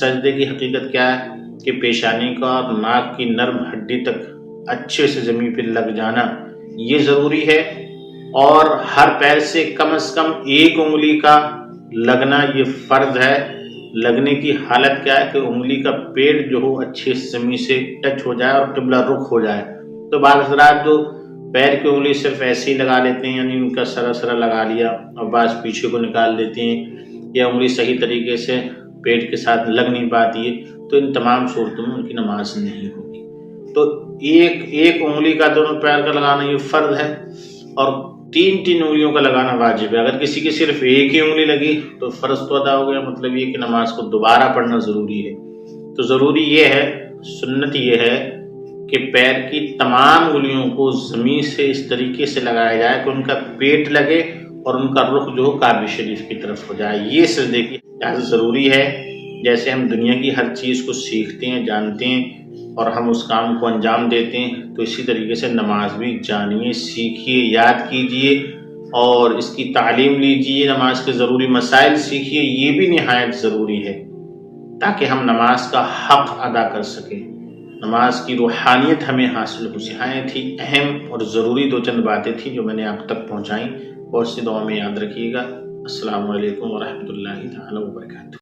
سجدے کی حقیقت کیا ہے کہ پیشانی کا اور ناک کی نرم ہڈی تک اچھے سے زمین پہ لگ جانا یہ ضروری ہے، اور ہر پیر سے کم از کم ایک انگلی کا لگنا یہ فرض ہے۔ لگنے کی حالت کیا ہے کہ انگلی کا پیڑ جو ہو اچھے سے زمین سے ٹچ ہو جائے اور قبلہ رخ ہو جائے۔ تو بعض حضرات جو پیر کی انگلی صرف ایسے ہی لگا لیتے ہیں، یعنی ان کا سرا لگا لیا اور بعض پیچھے کو نکال دیتے ہیں، یا انگلی صحیح طریقے سے پیٹ کے ساتھ لگ نہیں پاتی ہے، تو ان تمام صورتوں میں ان کی نماز نہیں ہوگی۔ تو ایک انگلی کا دونوں پیر کا لگانا یہ فرض ہے، اور تین انگلیوں کا لگانا واجب ہے۔ اگر کسی کی صرف ایک ہی انگلی لگی تو فرض تو ادا ہو گیا، مطلب یہ کہ نماز کو دوبارہ پڑھنا ضروری ہے۔ تو ضروری یہ ہے، سنت یہ ہے کہ پیر کی تمام انگلیوں کو زمین سے اس طریقے سے لگایا جائے کہ ان کا پیٹ لگے اور ان کا رخ جو ہو کعبہ شریف کی طرف ہو جائے۔ یہ سجدے کی اجازت ضروری ہے۔ جیسے ہم دنیا کی ہر چیز کو سیکھتے ہیں، جانتے ہیں اور ہم اس کام کو انجام دیتے ہیں، تو اسی طریقے سے نماز بھی جانیے، سیکھیے، یاد کیجیے اور اس کی تعلیم لیجیے، نماز کے ضروری مسائل سیکھیے، یہ بھی نہایت ضروری ہے تاکہ ہم نماز کا حق ادا کر سکیں، نماز کی روحانیت ہمیں حاصل ہو سکے۔ تھی اہم اور ضروری دو چند باتیں تھیں جو میں نے آپ تک پہنچائیں، اور اس دعا میں یاد رکھیے گا۔ السلام علیکم ورحمۃ اللہ تعالی وبرکاتہ۔